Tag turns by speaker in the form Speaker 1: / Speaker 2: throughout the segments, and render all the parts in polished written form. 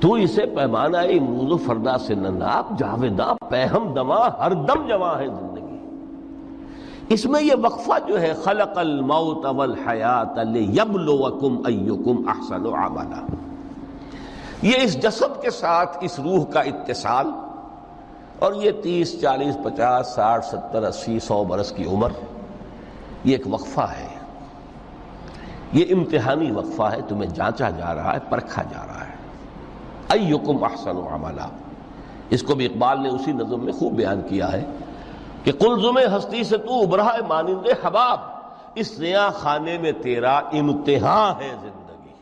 Speaker 1: تو اسے پیمانہ امروز و فردا سے نہ ناپ، جاویداں پیہم دماں ہر دم جواں ہے زندگی۔ اس میں یہ وقفہ جو ہے خلق الموت والحیات لیبلوکم ایکم احسن عملا، یہ اس جسد کے ساتھ اس روح کا اتصال، اور یہ 30 40 50 60 70 80 100 برس کی عمر، یہ ایک وقفہ ہے، یہ امتحانی وقفہ ہے، تمہیں جانچا جا رہا ہے، پرکھا جا رہا ہے۔ ایکم احسن عملا، اس کو بھی اقبال نے اسی نظم میں خوب بیان کیا ہے کہ قلزم ہستی سے تو ابھرا ہے مانند حباب، اس زیاں خانے میں تیرا امتحان ہے زندگی۔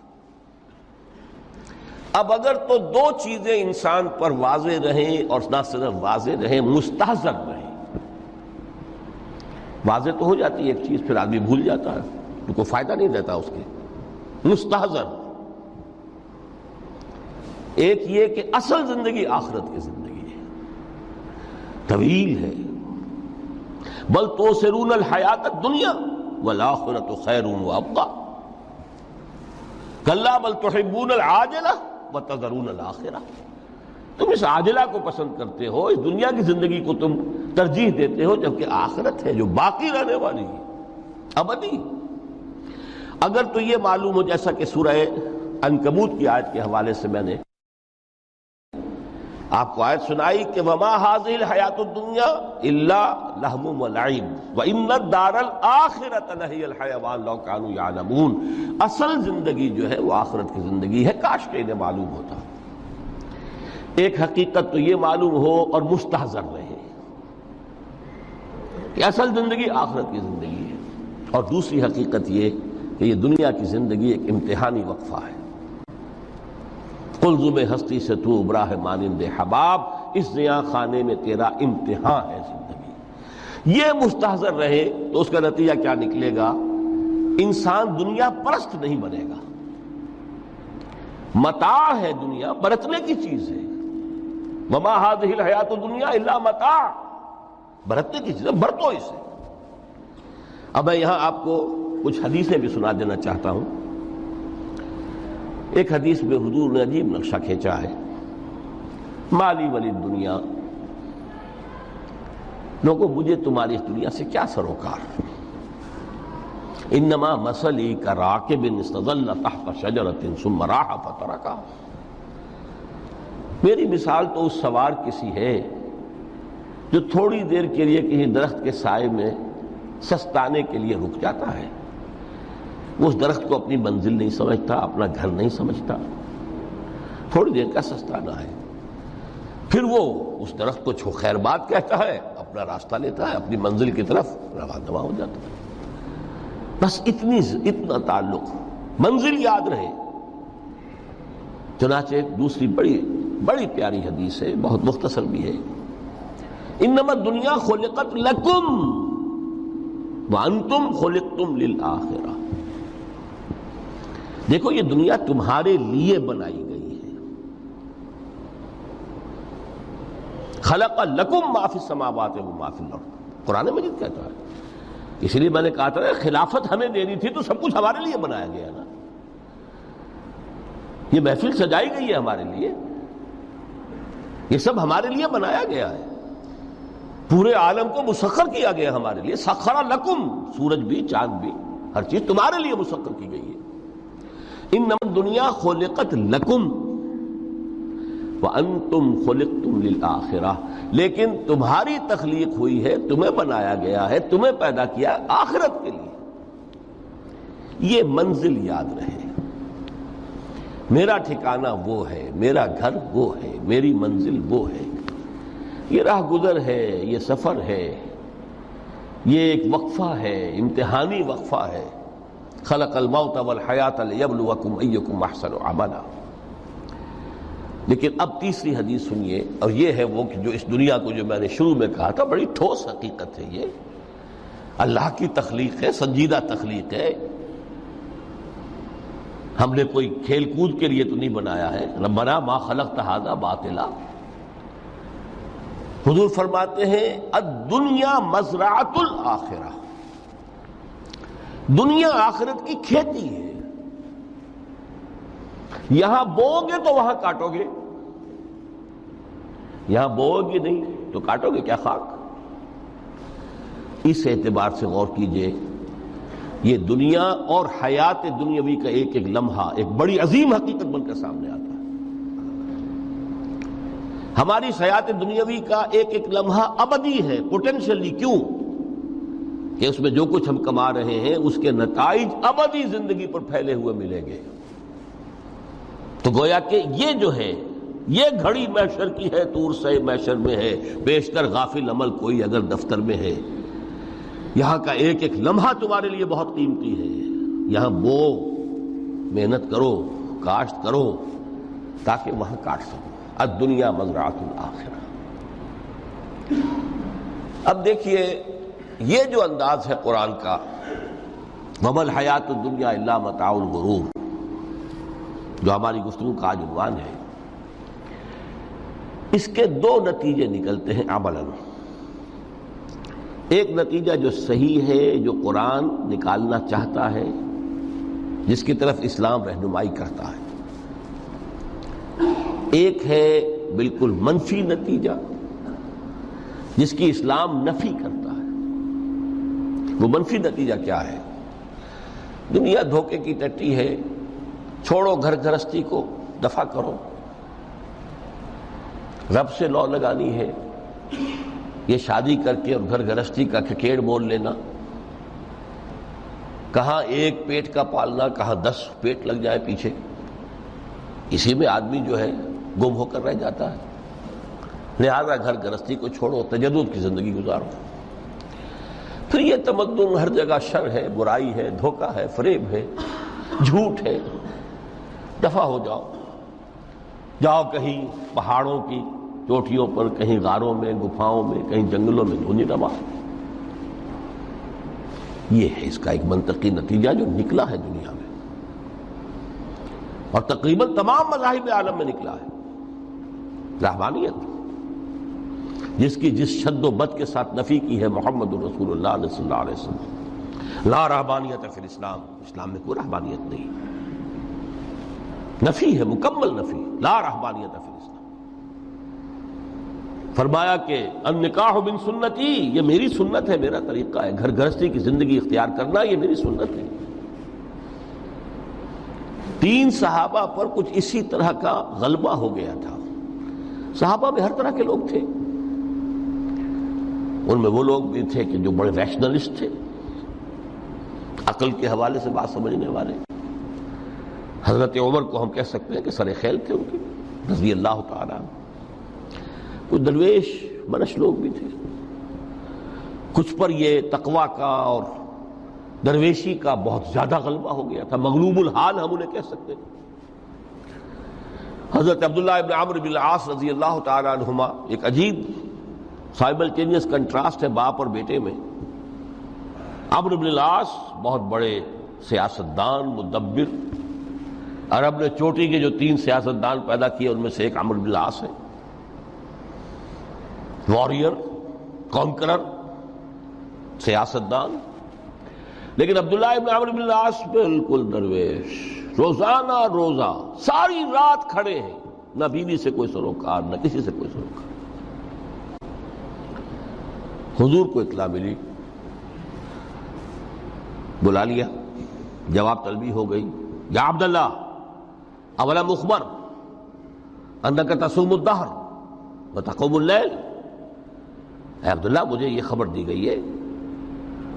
Speaker 1: اب اگر تو دو چیزیں انسان پر واضح رہیں، اور نہ صرف واضح رہیں، مستحضر رہیں۔ واضح تو ہو جاتی ہے ایک چیز، پھر آدمی بھول جاتا ہے، تو کوئی فائدہ نہیں دیتا اس کے۔ مستحضر ایک یہ کہ اصل زندگی آخرت کی زندگی ہے، طویل ہے۔ بل توسرون الحیات الدنیا والآخرۃ خیر وابقیٰ، کلا بل تحبون العاجلہ وتذرون الآخرہ، تم اس عاجلہ کو پسند کرتے ہو، اس دنیا کی زندگی کو تم ترجیح دیتے ہو، جبکہ آخرت ہے جو باقی رہنے والی ہے، ابدی۔ اگر تو یہ معلوم ہو، جیسا کہ سورہ عنکبوت کی آیت کے حوالے سے میں نے آپ کو آیت سنائی کہ وما هذه الحیات الدنیا الا لہو ولعب وان الدار الاخرۃ لہی الحیوان لو کانوا یعلمون، اصل زندگی جو ہے وہ آخرت کی زندگی ہے، کاش کہ انہیں معلوم ہوتا۔ ایک حقیقت تو یہ معلوم ہو اور مستحضر رہے کہ اصل زندگی آخرت کی زندگی ہے، اور دوسری حقیقت یہ کہ یہ دنیا کی زندگی ایک امتحانی وقفہ ہے۔ قلزم ہستی سے تو ابھرا ہے مانند حباب، اس زیاں خانے میں تیرا امتحان ہے زندگی۔ یہ مستحضر رہے تو اس کا نتیجہ کیا نکلے گا؟ انسان دنیا پرست نہیں بنے گا۔ متاع ہے دنیا، برتنے کی چیز ہے۔ وما هذه الحیات الدنیا الا متاع، برتنے کی چیز ہے، برتو اسے۔ اب میں یہاں آپ کو کچھ حدیثیں بھی سنا دینا چاہتا ہوں۔ ایک حدیث میں حضور نے عجیب نقشہ کھینچا ہے، مالی ولی دنیا، لوگوں مجھے تمہاری اس دنیا سے کیا سروکار، انما مثلی کراکب استظل تحت شجرۃ ثم راح فترکھا، میری مثال تو اس سوار کسی ہے جو تھوڑی دیر کے لیے کسی درخت کے سائے میں سستانے کے لیے رک جاتا ہے، وہ اس درخت کو اپنی منزل نہیں سمجھتا، اپنا گھر نہیں سمجھتا، تھوڑی دیر کا سستانا ہے، پھر وہ اس درخت کو چھو خیر بات کہتا ہے، اپنا راستہ لیتا ہے، اپنی منزل کی طرف روانہ ہو جاتا ہے۔ بس اتنا تعلق، منزل یاد رہے۔ چنانچہ ایک دوسری بڑی پیاری حدیث ہے، بہت مختصر بھی ہے، انما الدنیا خلقت لکم وانتم خلقتم للآخرہ، دیکھو یہ دنیا تمہارے لیے بنائی گئی ہے۔ خلق لکم ما فی السماوات و ما فی الارض، قرآن مجید کہتا ہے۔ اس لیے میں نے کہا تھا خلافت ہمیں دینی تھی تو سب کچھ ہمارے لیے بنایا گیا نا، یہ محفل سجائی گئی ہے ہمارے لیے، یہ سب ہمارے لیے بنایا گیا ہے، پورے عالم کو مسخر کیا گیا ہمارے لیے۔ سخر لکم، سورج بھی چاند بھی ہر چیز تمہارے لیے مسخر کی گئی ہے۔ انما الدنیا خلقت لکم وانتم خلقتم للآخرہ، لیکن تمہاری تخلیق ہوئی ہے، تمہیں بنایا گیا ہے، تمہیں پیدا کیا آخرت کے لیے۔ یہ منزل یاد رہے، میرا ٹھکانہ وہ ہے، میرا گھر وہ ہے، میری منزل وہ ہے، یہ راہ گزر ہے، یہ سفر ہے، یہ ایک وقفہ ہے، امتحانی وقفہ ہے۔ خلق الموت والحیات لیبلوکم ایکم احسن عملا۔ لیکن اب تیسری حدیث سنیے، اور یہ ہے وہ کہ جو اس دنیا کو، جو میں نے شروع میں کہا تھا، بڑی ٹھوس حقیقت ہے، یہ اللہ کی تخلیق ہے، سنجیدہ تخلیق ہے، ہم نے کوئی کھیل کود کے لیے تو نہیں بنایا ہے۔ ربنا ما خلقت ھذا باطلا، حضور فرماتے ہیں الدنیا مزرعۃ الآخرہ، دنیا آخرت کی کھیتی ہے۔ یہاں بو گے تو وہاں کاٹو گے، یہاں بو گے نہیں تو کاٹو گے کیا خاک؟ اس اعتبار سے غور کیجئے، یہ دنیا اور حیات دنیاوی کا ایک ایک لمحہ ایک بڑی عظیم حقیقت بن کر سامنے آتا ہے۔ ہماری حیات دنیاوی کا ایک ایک لمحہ ابدی ہے پوٹینشلی، کیوں کہ اس میں جو کچھ ہم کما رہے ہیں اس کے نتائج ابدی زندگی پر پھیلے ہوئے ملیں گے۔ تو گویا کہ یہ جو ہے یہ گھڑی محشر کی ہے، طور سے محشر میں ہے، بیشتر غافل عمل کوئی اگر دفتر میں ہے، یہاں کا ایک ایک لمحہ تمہارے لیے بہت قیمتی ہے۔ یہاں بو، محنت کرو، کاشت کرو تاکہ وہاں کاٹ سکو۔ الدنیا مزرعۃ الآخرہ۔ اب دیکھیے یہ جو انداز ہے قرآن کا، وَمَا الْحَيَاةُ الدُّنْيَا إِلَّا مَتَاعُ الْغُرُورِ، جو ہماری گفتگو کا آج عنوان ہے، اس کے دو نتیجے نکلتے ہیں عملاً۔ ایک نتیجہ جو صحیح ہے، جو قرآن نکالنا چاہتا ہے، جس کی طرف اسلام رہنمائی کرتا ہے۔ ایک ہے بالکل منفی نتیجہ جس کی اسلام نفی کرتا ہے۔ وہ منفی نتیجہ کیا ہے؟ دنیا دھوکے کی ٹٹی ہے، چھوڑو گھر گھرستی کو، دفع کرو، رب سے لو لگانی ہے۔ یہ شادی کر کے اور گھر گھرستی کا کھکیڑ مول لینا، کہاں ایک پیٹ کا پالنا، کہاں 10 پیٹ لگ جائے پیچھے، اسی میں آدمی جو ہے گم ہو کر رہ جاتا ہے۔ لہذا گھر گھرستی کو چھوڑو، تجدد کی زندگی گزارو۔ پھر یہ تمدن ہر جگہ شر ہے، برائی ہے، دھوکہ ہے، فریب ہے، جھوٹ ہے، دفع ہو جاؤ، جاؤ کہیں پہاڑوں کی چوٹیوں پر، کہیں غاروں میں، گپھاؤں میں، کہیں جنگلوں میں دھونی روا۔ یہ ہے اس کا ایک منطقی نتیجہ جو نکلا ہے دنیا میں، اور تقریباً تمام مذاہب عالم میں نکلا ہے۔ رحمانیت جس کی جس شد و بد کے ساتھ نفی کی ہے محمد رسول اللہ صلی اللہ علیہ وسلم، لا رحمانیت فی الاسلام، اسلام میں کوئی رحمانیت نہیں، نفی ہے، مکمل نفی، لا رحمانیت فی الاسلام۔ فرمایا کہ النکاح من سنتی، یہ میری سنت ہے، میرا طریقہ ہے، گھر گھرستی کی زندگی اختیار کرنا یہ میری سنت ہے۔ 3 صحابہ پر کچھ اسی طرح کا غلبہ ہو گیا تھا۔ صحابہ میں ہر طرح کے لوگ تھے، ان میں وہ لوگ بھی تھے کہ جو بڑے ریشنلسٹ تھے، عقل کے حوالے سے بات سمجھنے والے۔ حضرت عمر کو ہم کہہ سکتے ہیں کہ سر خیل تھے ان کی، رضی اللہ تعالیٰ عنہ۔ کچھ درویش منش لوگ بھی تھے، کچھ پر یہ تقویٰ کا اور درویشی کا بہت زیادہ غلبہ ہو گیا تھا، مغلوب الحال ہم انہیں کہہ سکتے ہیں۔ حضرت عبداللہ ابن عمرو بن العاص رضی اللہ تعالیٰ عنہما، ایک عجیب سائملٹینیس کنٹراسٹ ہے باپ اور بیٹے میں۔ عمرو بن العاص بہت بڑے سیاستدان، مدبر، عرب نے چوٹی کے جو 3 سیاستدان پیدا کیے ان میں سے ایک عمرو بن العاص ہے، واریر، کانکرر، سیاستدان۔ لیکن عبداللہ ابن عمرو بن العاص بالکل درویش، روزانہ روزہ ساری رات کھڑے ہیں، نہ بیوی سے کوئی سروکار، نہ کسی سے کوئی سروکار۔ حضور کو اطلاع ملی، بلا لیا، جواب طلبی ہو گئی، یا عبداللہ اولا مخبر انک تصوم الدہر وتقوم اللیل، اے عبداللہ مجھے یہ خبر دی گئی ہے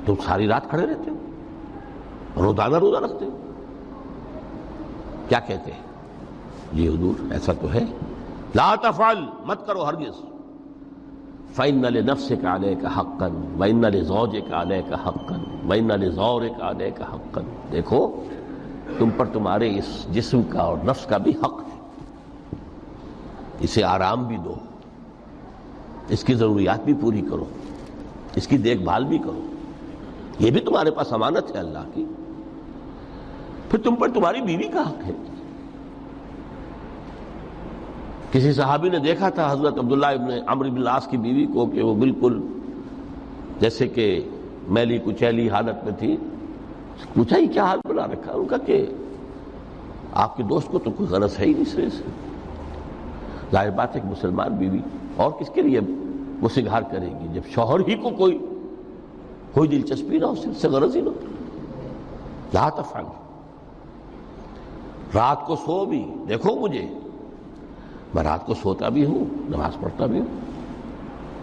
Speaker 1: تم ساری رات کھڑے رہتے ہو، روزانہ روزہ رکھتے ہو، کیا کہتے ہیں؟ جی حضور ایسا تو ہے۔ لا تفعل، مت کرو ہرگز۔ فإن لنفسك عليك حقا وإن لزوجك عليك حقا وإن لزورك عليك حقا، دیکھو تم پر تمہارے اس جسم کا اور نفس کا بھی حق ہے، اسے آرام بھی دو، اس کی ضروریات بھی پوری کرو، اس کی دیکھ بھال بھی کرو، یہ بھی تمہارے پاس امانت ہے اللہ کی۔ پھر تم پر تمہاری بیوی کا حق ہے۔ کسی صحابی نے دیکھا تھا حضرت عبداللہ ابن عمرو بن العاص کی بیوی کو کہ وہ بالکل جیسے کہ میلی کچیلی حالت میں تھی۔ پوچھا ہی کیا حال بنا رکھا؟ ان کا کہ آپ کے دوست کو تو کوئی غرض ہے ہی نہیں سرے سے. ظاہر بات ہے کہ مسلمان بیوی اور کس کے لیے وہ سنگھار کرے گی جب شوہر ہی کو کوئی دلچسپی نہ ہو، اس سے غرض ہی نہ ہو. لا تفعل. رات کو سو بھی دیکھو مجھے، میں رات کو سوتا بھی ہوں، نماز پڑھتا بھی ہوں،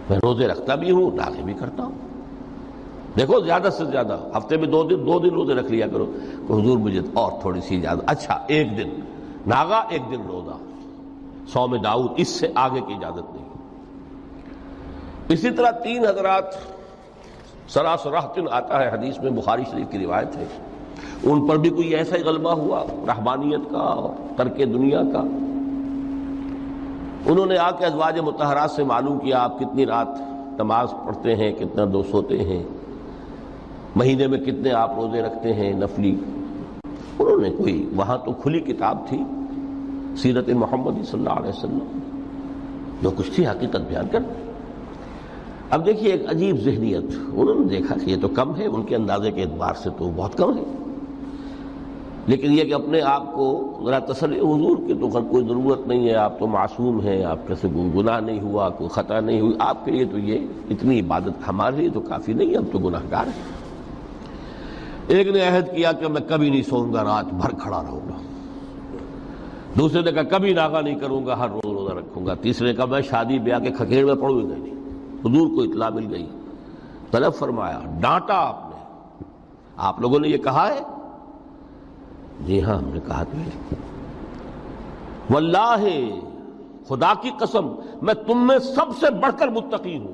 Speaker 1: میں روزے رکھتا بھی ہوں، ناغے بھی کرتا ہوں. دیکھو زیادہ سے زیادہ ہفتے میں دو دن روزے رکھ لیا کرو کہ حضور مجھے اور تھوڑی سی اجازت. اچھا ایک دن ناغا، ایک دن روزہ، صوم داؤد، اس سے آگے کی اجازت نہیں. اسی طرح 3 حضرات سراسراہتن آتا ہے حدیث میں، بخاری شریف کی روایت ہے، ان پر بھی کوئی ایسا ہی غلبہ ہوا رہبانیت کا اور ترک دنیا کا. انہوں نے آ کے ازواج مطہرات سے معلوم کیا آپ کتنی رات نماز پڑھتے ہیں، کتنا دو سوتے ہیں، مہینے میں کتنے آپ روزے رکھتے ہیں نفلی. انہوں نے کوئی، وہاں تو کھلی کتاب تھی سیرت محمد صلی اللہ علیہ وسلم، جو کچھ تھی حقیقت بیان کر. اب دیکھیے ایک عجیب ذہنیت، انہوں نے دیکھا کہ یہ تو کم ہے، ان کے اندازے کے اعتبار سے تو بہت کم ہے، لیکن یہ کہ اپنے آپ کو ذرا تسلی، حضور کی تو کوئی ضرورت نہیں ہے، آپ تو معصوم ہیں، آپ کے سے گناہ نہیں ہوا، کوئی خطا نہیں ہوئی، آپ کے لیے تو یہ اتنی عبادت ہمارے لیے تو کافی نہیں، ہم تو گناہ گار ہیں. ایک نے عہد کیا کہ میں کبھی نہیں سوؤں گا، رات بھر کھڑا رہوں گا. دوسرے نے کہا کبھی ناغا نہیں کروں گا، ہر روز روزہ رکھوں گا. تیسرے نے کہا میں شادی بیاہ کے کھکیڑ میں پڑوں گا نہیں. حضور کو اطلاع مل گئی، طلب فرمایا، ڈانٹا آپ نے، آپ لوگوں نے یہ کہا ہے؟ جی ہاں ہم نے کہا تو ہے. واللہ، خدا کی قسم، میں تم میں سب سے بڑھ کر متقی ہوں،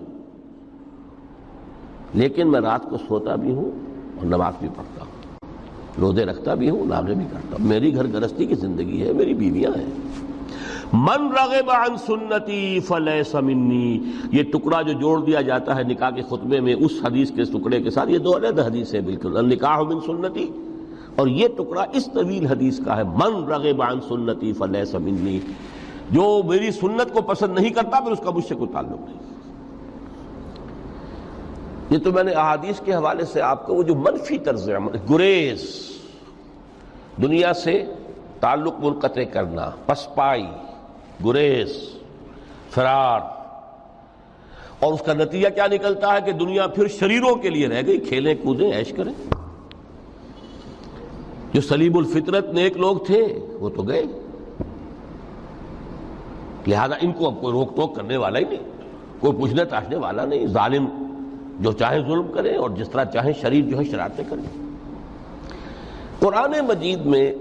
Speaker 1: لیکن میں رات کو سوتا بھی ہوں اور نماز بھی پڑھتا ہوں، روزے رکھتا بھی ہوں، ناغے بھی کرتا ہوں. میری گھر گرستی کی زندگی ہے، میری بیویاں ہیں. من رغب عن سنتی فلیس منی، یہ ٹکڑا جو جوڑ دیا جاتا ہے نکاح کے خطبے میں اس حدیث کے ٹکڑے کے ساتھ، یہ 2 علیحدہ حدیث ہے بالکل، النکاح من سنتی، اور یہ ٹکڑا اس طویل حدیث کا ہے، من رغب عن سنتی فلیس منی، جو میری سنت کو پسند نہیں کرتا پھر اس کا مجھ سے کوئی تعلق نہیں. یہ تو میں نے احادیث کے حوالے سے آپ کو وہ جو منفی طرز عمل، گریز، دنیا سے تعلق منقطع کرنا، پسپائی، گریز، فرار، اور اس کا نتیجہ کیا نکلتا ہے کہ دنیا پھر شریروں کے لیے رہ گئی، کھیلیں کودیں عیش کریں. جو سلیم الفطرت نیک لوگ تھے وہ تو گئے، لہذا ان کو اب کوئی روک ٹوک کرنے والا ہی نہیں، کوئی پوچھنے تاشنے والا نہیں. ظالم جو چاہے ظلم کریں اور جس طرح چاہیں شریر جو ہے شرارتیں کریں. قرآن مجید میں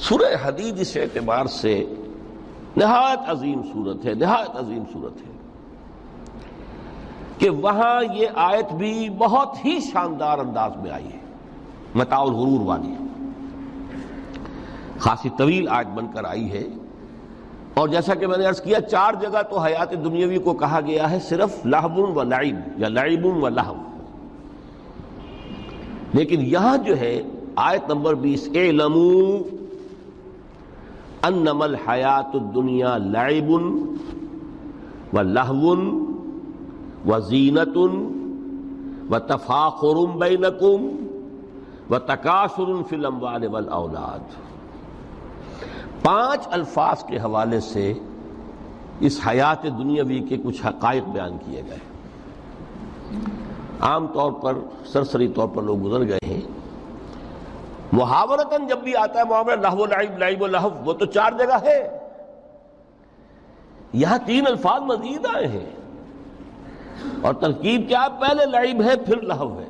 Speaker 1: سورہ حدید اس اعتبار سے نہایت عظیم صورت ہے، نہایت عظیم صورت ہے کہ وہاں یہ آیت بھی بہت ہی شاندار انداز میں آئی ہے، متاع الغرور والی، خاصی طویل آیت بن کر آئی ہے. اور جیسا کہ میں نے عرض کیا 4 جگہ تو حیات دنیاوی کو کہا گیا ہے صرف لہو و لعب یا لعب و لہو، لیکن یہاں جو ہے آیت نمبر 20، اعلموا انما الحیات الدنیا لعب و لہو و زینت و تفاخر بینکم و تکاثر فی الاموال والاولاد. 5 الفاظ کے حوالے سے اس حیات دنیاوی کے کچھ حقائق بیان کیے گئے. عام طور پر سرسری طور پر لوگ گزر گئے ہیں. محاورتاً جب بھی آتا ہے معاملہ لہو لعب، لعب و لہو، وہ تو 4 جگہ ہے، یہاں 3 الفاظ مزید آئے ہیں. اور ترکیب کیا؟ پہلے لعب ہے پھر لہو ہے.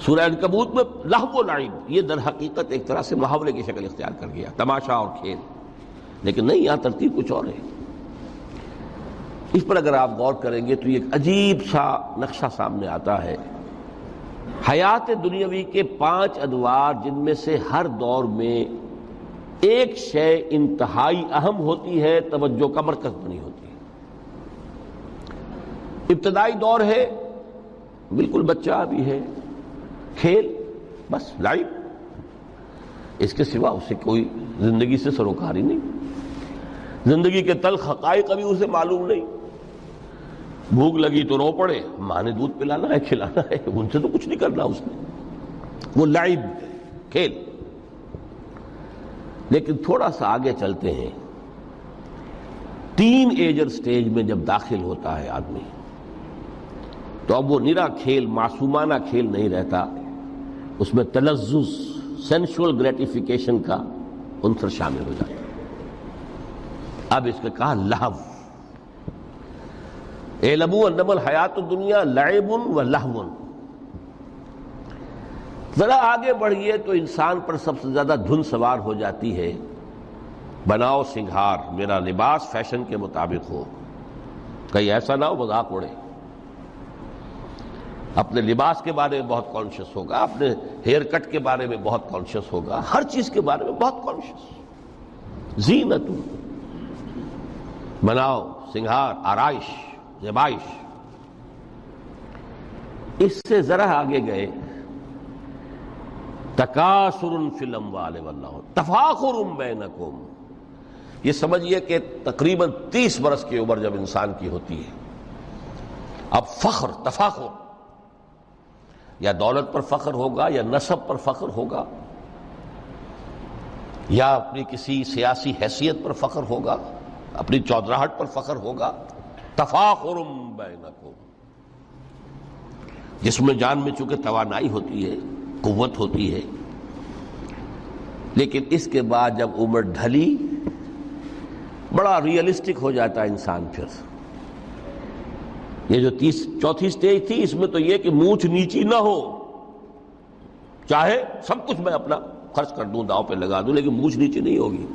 Speaker 1: سورہ عنکبوت میں لہو و لعب یہ در حقیقت ایک طرح سے محاورے کی شکل اختیار کر گیا، تماشا اور کھیل، لیکن نہیں، یہاں ترتیب کچھ اور ہے. اس پر اگر آپ غور کریں گے تو یہ ایک عجیب سا نقشہ سامنے آتا ہے. حیات دنیاوی کے 5 ادوار، جن میں سے ہر دور میں ایک شے انتہائی اہم ہوتی ہے، توجہ کا مرکز بنی ہوتی ہے. ابتدائی دور ہے، بالکل بچہ بھی ہے، کھیل، بس لائف، اس کے سوا اسے کوئی زندگی سے سروکار ہی نہیں. زندگی کے تلخ حقائق ابھی اسے معلوم نہیں. بھوک لگی تو رو پڑے، ماں نے دودھ پلانا ہے، کھلانا ہے، ان سے تو کچھ نہیں کرنا اس نے. وہ لعب، کھیل. لیکن تھوڑا سا آگے چلتے ہیں، ٹین ایجر سٹیج میں جب داخل ہوتا ہے آدمی تو اب وہ نرا کھیل، معصومانہ کھیل نہیں رہتا، اس میں تلذذ، سینشول گریٹیفیکیشن کا عنصر شامل ہو جاتا ہے۔ اب اس کو کہا لہو، اعلموا انما الحیات الدنیا لعب و لہو۔ ذرا آگے بڑھئے تو انسان پر سب سے زیادہ دھن سوار ہو جاتی ہے، بناؤ سنگھار، میرا لباس فیشن کے مطابق ہو، کہیں ایسا نہ ہو مذاق اڑے۔ اپنے لباس کے بارے میں بہت کانشیس ہوگا، اپنے ہیئر کٹ کے بارے میں بہت کانشیس ہوگا، ہر چیز کے بارے میں بہت کانشیس۔ زینت، بناؤ سنگھار، آرائش، زیبائش۔ اس سے ذرا آگے گئے، تکاثر فی الاموال والاولاد، تفاخر بینکم۔ یہ سمجھیے کہ تقریباً 30 برس کی عمر جب انسان کی ہوتی ہے، اب فخر، تفاخر، یا دولت پر فخر ہوگا، یا نسب پر فخر ہوگا، یا اپنی کسی سیاسی حیثیت پر فخر ہوگا، اپنی چودراہٹ پر فخر ہوگا۔ تفاخر بینکم، جسم میں جان میں چونکہ توانائی ہوتی ہے، قوت ہوتی ہے، لیکن اس کے بعد جب عمر ڈھلی بڑا ریئلسٹک ہو جاتا ہے انسان۔ پھر یہ جو چوتھی سٹیج تھی، اس میں تو یہ کہ مونچھ نیچی نہ ہو، چاہے سب کچھ میں اپنا خرچ کر دوں، داؤ پہ لگا دوں، لیکن مونچھ نیچی نہیں ہوگی۔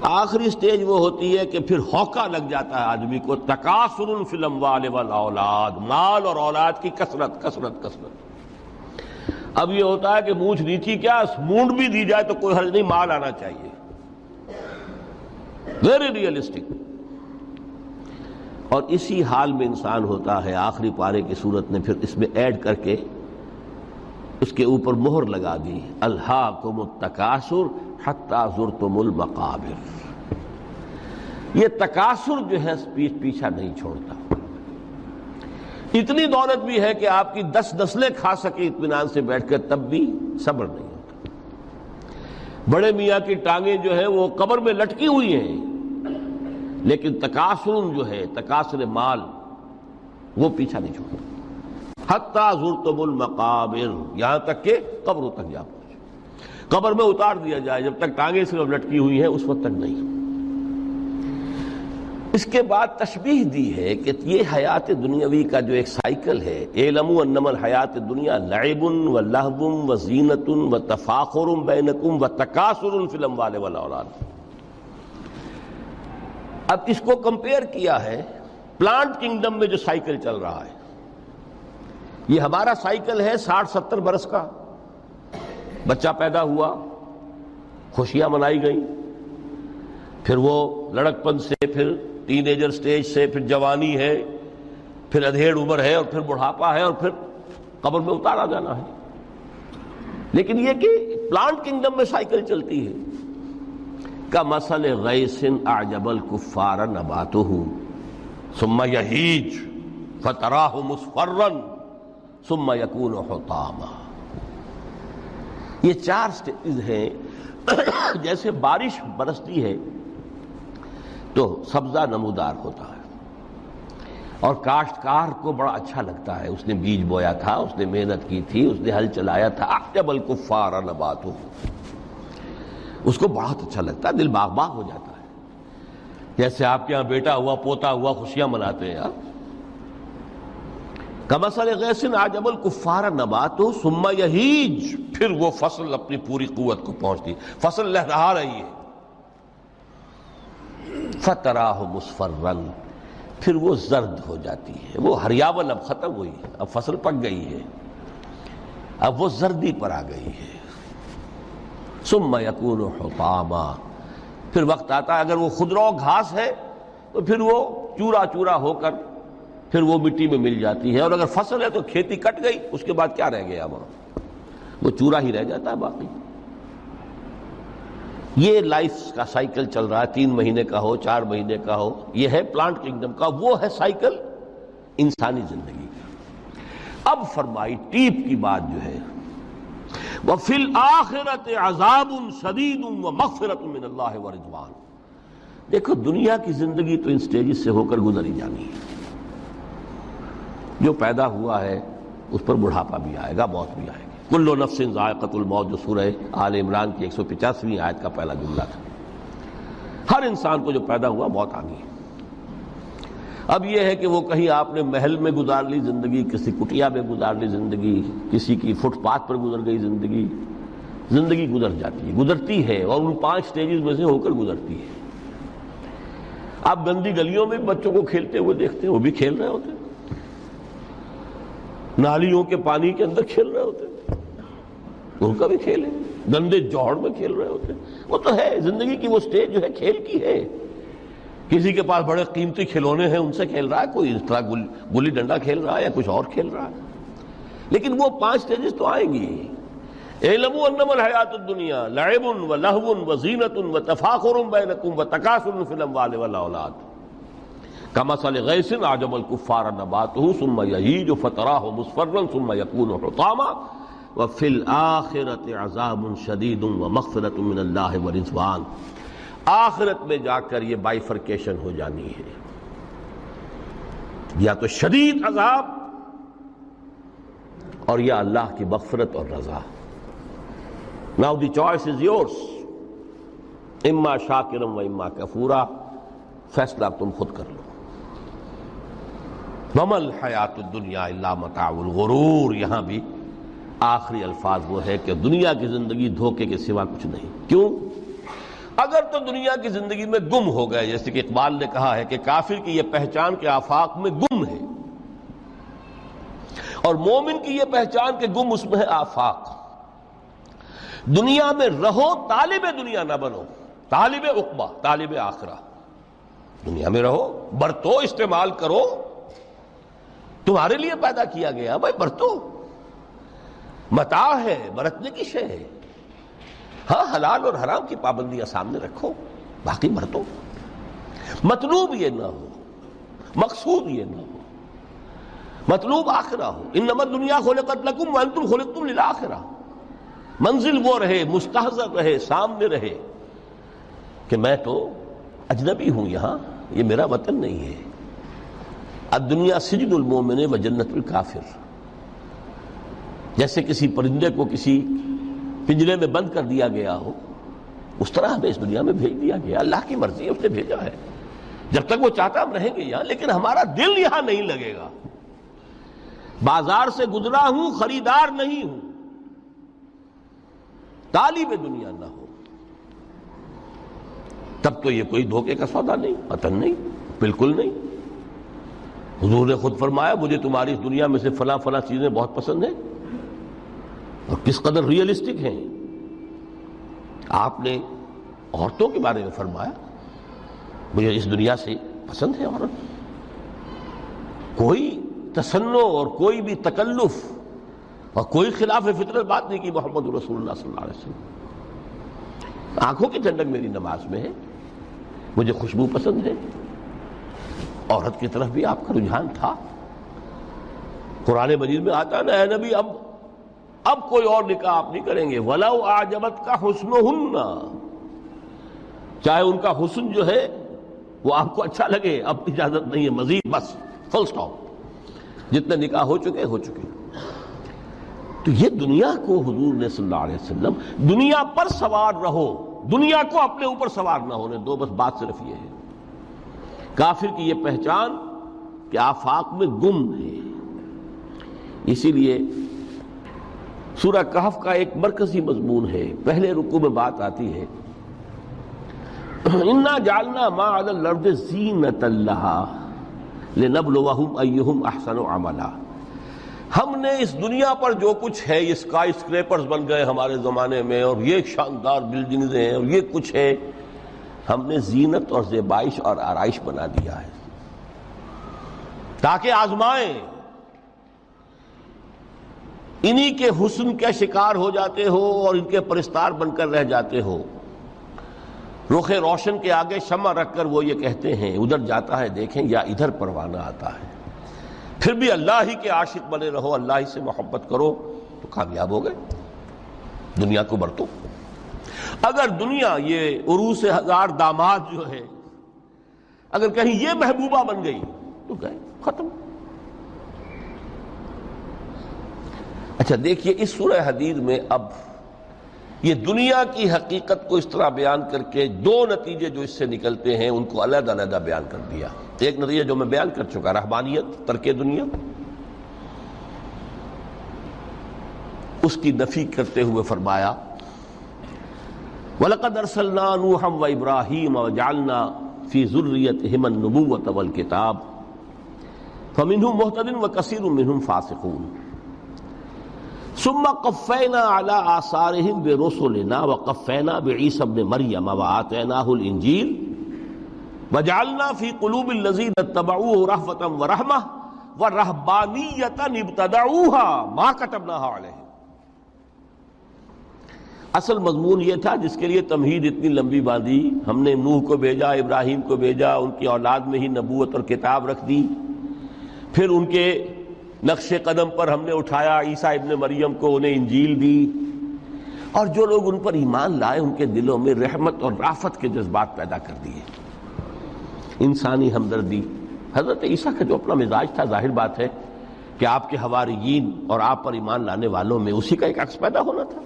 Speaker 1: آخری سٹیج وہ ہوتی ہے کہ پھر ہوکا لگ جاتا ہے آدمی کو، تکاثر فی الاموال والاولاد، مال اور اولاد کی کثرت کثرت کثرت۔ اب یہ ہوتا ہے کہ مونچھ نیچی کیا، مونڈ بھی دی جائے تو کوئی حرج نہیں، مال آنا چاہیے، ویری ریئلسٹک۔ اور اسی حال میں انسان ہوتا ہے، آخری پارے کی صورت نے پھر اس میں ایڈ کر کے اس کے اوپر مہر لگا دی، الہاکم التکاثر حتی زرتم المقابر۔ یہ تکاثر جو ہے پیچھا نہیں چھوڑتا۔ اتنی دولت بھی ہے کہ آپ کی 10 نسلیں کھا سکے اطمینان سے بیٹھ کر، تب بھی صبر نہیں ہوتا۔ بڑے میاں کی ٹانگیں جو ہیں وہ قبر میں لٹکی ہوئی ہیں، لیکن تکاثر جو ہے، تکاثر مال، وہ پیچھا نہیں چھوڑتا۔ حتی زرتم المقابر، یہاں تک کہ قبروں تک جا پہنچے، قبر میں اتار دیا جائے، جب تک ٹانگیں صرف لٹکی ہوئی ہیں اس وقت تک نہیں۔ اس کے بعد تشبیہ دی ہے کہ یہ حیات دنیاوی کا جو ایک سائیکل ہے، اعلموا انما الحیات الدنیا لعب و لہو و زینت و تفاخر بینکم و تکاثر فی الاموال والاولاد۔ اب اس کو کمپیئر کیا ہے پلانٹ کنگڈم میں جو سائیکل چل رہا ہے۔ یہ ہمارا سائیکل ہے 60-70 برس کا، بچہ پیدا ہوا، خوشیاں منائی گئیں، پھر وہ لڑکپن سے، پھر ٹین ایجر سٹیج سے، پھر جوانی ہے، پھر ادھیڑ عمر ہے، اور پھر بڑھاپا ہے، اور پھر قبر میں اتارا جانا ہے۔ لیکن یہ کہ پلانٹ کنگڈم میں سائیکل چلتی ہے، کمثل غیث اعجب الکفار نباتہ ثم یہیج فتراہ مصفرا ثم یکون حطاما۔ یہ 4 سٹیج ہیں۔ جیسے بارش برستی ہے تو سبزہ نمودار ہوتا ہے، اور کاشتکار کو بڑا اچھا لگتا ہے، اس نے بیج بویا تھا، اس نے محنت کی تھی، اس نے ہل چلایا تھا، اعجب الکفار نباتہ، اس کو بہت اچھا لگتا ہے، دل باغ باغ ہو جاتا ہے۔ جیسے آپ کے یہاں بیٹا ہوا، پوتا ہوا، خوشیاں مناتے ہیں آپ۔ کمثل غیث اعجب الکفار نباتہ ثم یہیج، پھر وہ فصل اپنی پوری قوت کو پہنچتی، فصل لہرا رہی ہے، فتراہ مصفرا، پھر وہ زرد ہو جاتی ہے، وہ ہریاول اب ختم ہوئی ہے، اب فصل پک گئی ہے، اب وہ زردی پر آ گئی ہے۔ ثم یکون حطاما، پھر وقت آتا ہے، اگر وہ خضرو گھاس ہے تو پھر وہ چورا چورا ہو کر پھر وہ مٹی میں مل جاتی ہے، اور اگر فصل ہے تو کھیتی کٹ گئی، اس کے بعد کیا رہ گیا وہاں، وہ چورا ہی رہ جاتا ہے باقی۔ یہ لائف کا سائیکل چل رہا ہے، 3 مہینے کا ہو، 4 مہینے کا ہو، یہ ہے پلانٹ کنگڈم کا، وہ ہے سائیکل انسانی زندگی کا۔ اب فرمائی ٹیپ کی بات جو ہے وفی الآخرۃ عذاب شدید ومغفرۃ من اللہ ورضوان۔ دیکھو دنیا کی زندگی تو ان سٹیجز سے ہو کر گزری جانی ہے۔ جو پیدا ہوا ہے اس پر بڑھاپا بھی آئے گا، موت بھی آئے گی۔ کل نفس ذائقۃ الموت، جو سورہ آل عمران کی 185ویں آیت کا پہلا جملہ تھا۔ ہر انسان کو جو پیدا ہوا موت آنی ہے۔ اب یہ ہے کہ وہ کہیں آپ نے محل میں گزار لی زندگی، کسی کٹیا میں گزار لی زندگی، کسی کی فٹ پاتھ پر گزر گئی زندگی، زندگی گزر جاتی ہے، گزرتی ہے، اور ان 5 سٹیجز میں سے ہو کر گزرتی ہے۔ آپ گندی گلیوں میں بچوں کو کھیلتے ہوئے دیکھتے ہیں، وہ بھی کھیل رہے ہوتے ہیں، نالیوں کے پانی کے اندر کھیل رہے ہوتے ہیں، ان کا بھی کھیل ہے، گندے جوہڑ میں کھیل رہے ہوتے ہیں۔ وہ تو ہے زندگی کی وہ سٹیج جو ہے کھیل کی ہے۔ کسی کے پاس بڑے قیمتی کھلونے ہیں، ان سے کھیل رہا ہے، کوئی اس طرح گلی ڈنڈا کھیل رہا ہے یا کچھ اور کھیل رہا ہے، لیکن وہ 5 سٹیجز تو آئیں گی۔ اعلموا انما الحیات الدنیا لعب ولہو وزینۃ وتفاخر بینکم وتکاثر فی الاموال والاولاد کمثل غیث اعجب الکفار نباتہ ثم یہیج فتراہ مصفرا ثم یکون حطاما وفی الآخرۃ عذاب شدید ومغفرۃ من اللہ ورضوان۔ آخرت میں جا کر یہ بائیفرکیشن ہو جانی ہے، یا تو شدید عذاب اور یا اللہ کی مغفرت اور رضا۔ Now the choice is yours، اما شاکرا و اما کفورا، فیصلہ تم خود کر لو۔ وما الحیات الدنیا الا متاع الغرور، یہاں بھی آخری الفاظ وہ ہے کہ دنیا کی زندگی دھوکے کے سوا کچھ نہیں۔ کیوں؟ اگر تو دنیا کی زندگی میں گم ہو گئے، جیسے کہ اقبال نے کہا ہے کہ کافر کی یہ پہچان کے آفاق میں گم ہے، اور مومن کی یہ پہچان کہ گم اس میں ہے آفاق۔ دنیا میں رہو، طالب دنیا نہ بنو، طالب عقبہ، طالب آخرہ۔ دنیا میں رہو، برتو، استعمال کرو، تمہارے لیے پیدا کیا گیا، بھائی برتو، متاع ہے، برتنے کی شے ہے۔ ہاں حلال اور حرام کی پابندیاں سامنے رکھو، باقی برتو۔ مطلوب یہ نہ ہو، مقصود یہ نہ ہو، مطلوب آخرہ ہو۔ انما الدنیا خلقت لکم وانتم خلقتم للآخرہ۔ منزل وہ رہے، مستحضر رہے، سامنے رہے کہ میں تو اجنبی ہوں، یہاں یہ میرا وطن نہیں ہے۔ الدنیا سجن المومن و جنت الکافر۔ جیسے کسی پرندے کو کسی پنجرے میں بند کر دیا گیا ہو، اس طرح ہمیں اس دنیا میں بھیج دیا گیا، اللہ کی مرضی ہے، اس نے بھیجا ہے۔ جب تک وہ چاہتا ہم رہیں گے یہاں، لیکن ہمارا دل یہاں نہیں لگے گا۔ بازار سے گزرا ہوں، خریدار نہیں ہوں، طالب دنیا نہ ہو، تب تو یہ کوئی دھوکے کا سودا نہیں، وطن نہیں، بالکل نہیں۔ حضور نے خود فرمایا مجھے تمہاری اس دنیا میں سے فلاں فلاں چیزیں بہت پسند ہیں، اور کس قدر ریئلسٹک ہیں۔ آپ نے عورتوں کے بارے میں فرمایا مجھے اس دنیا سے پسند ہے عورت۔ کوئی تصنع اور کوئی بھی تکلف اور کوئی خلاف فطرت بات نہیں کی محمد رسول اللہ صلی اللہ علیہ وسلم۔ آنکھوں کی ٹھنڈک میری نماز میں ہے، مجھے خوشبو پسند ہے، عورت کی طرف بھی آپ کا رجحان تھا۔ قرآن مجید میں آتا ہے نا، اے نبی اب کوئی اور نکاح آپ نہیں کریں گے، وَلَوْ أَعْجَبَتْكَ حُسْنُهُنَّ، چاہے ان کا حسن جو ہے وہ آپ کو اچھا لگے، اب اجازت نہیں ہے مزید، بس فل سٹاپ، جتنے نکاح ہو چکے ہو چکے۔ تو یہ دنیا کو حضور نے صلی اللہ علیہ وسلم دنیا پر سوار رہو، دنیا کو اپنے اوپر سوار نہ ہونے دو، بس بات صرف یہ ہے۔ کافر کی یہ پہچان کہ آفاق میں گم ہے۔ اسی لیے سورہ کہف کا ایک مرکزی مضمون ہے، پہلے رکوع میں بات آتی ہے اِنَّا جَعَلْنَا مَا عَلَى الْأَرْضِ زِینَةً لَهَا لِنَبْلُوَهُمْ أَيُّهُمْ أَحْسَنُ عَمَلًا۔ ہم نے اس دنیا پر جو کچھ ہے، یہ اسکائی اسکریپرز بن گئے ہمارے زمانے میں، اور یہ شاندار بلڈنگز ہیں، اور یہ کچھ ہے، ہم نے زینت اور زیبائش اور آرائش بنا دیا ہے تاکہ آزمائیں۔ انہی کے حسن کے شکار ہو جاتے ہو اور ان کے پرستار بن کر رہ جاتے ہو۔ رخ روشن کے آگے شمع رکھ کر وہ یہ کہتے ہیں ادھر جاتا ہے دیکھیں یا ادھر پروانہ آتا ہے، پھر بھی اللہ ہی کے عاشق بنے رہو، اللہ ہی سے محبت کرو تو کامیاب ہو گئے۔ دنیا کو برتو. اگر دنیا یہ عروس ہزار داماد جو ہے اگر کہیں یہ محبوبہ بن گئی تو گئے ختم. اچھا دیکھیے اس سورہ حدید میں اب یہ دنیا کی حقیقت کو اس طرح بیان کر کے دو نتیجے جو اس سے نکلتے ہیں ان کو علیحدہ علیحدہ بیان کر دیا. ایک نتیجہ جو میں بیان کر چکا رہبانیت ترک دنیا، اس کی نفی کرتے ہوئے فرمایا وَلَقَدْ أَرْسَلْنَا نُوحًا وَإِبْرَاهِيمَ وَجَعَلْنَا فِي ذُرِّيَّتِهِمَا النُّبُوَّةَ وَالْكِتَابَ فَمِنْهُمْ مُهْتَدٍ وَكَثِيرٌ مِّنْهُمْ فَاسِقُونَ ثُمَّ قَفَّيْنَا عَلَىٰ آثَارِهِمْ بِرُسُلِنَا وَقَفَّيْنَا بِعِيسَى ابْنِ مَرْيَمَ وَآتَيْنَاهُ الْإِنجِيلَ وَجَعَلْنَا فِي قُلُوبِ الَّذِينَ اتَّبَعُوهُ رَأْفَةً وَرَحْمَةً وَرَهْبَانِيَّةً ابْتَدَعُوهَا مَا كَتَبْنَاهَا عَلَيْهِمْ. اصل مضمون یہ تھا جس کے لیے تمہید اتنی لمبی باندھی. ہم نے نوح کو بھیجا، ابراہیم کو بھیجا، ان کی اولاد میں ہی نبوت اور کتاب رکھ دی، پھر ان کے نقش قدم پر ہم نے اٹھایا عیسیٰ ابن مریم کو، انہیں انجیل دی، اور جو لوگ ان پر ایمان لائے ان کے دلوں میں رحمت اور رافت کے جذبات پیدا کر دیے، انسانی ہمدردی. حضرت عیسیٰ کا جو اپنا مزاج تھا ظاہر بات ہے کہ آپ کے حواریین اور آپ پر ایمان لانے والوں میں اسی کا ایک عکس پیدا ہونا تھا،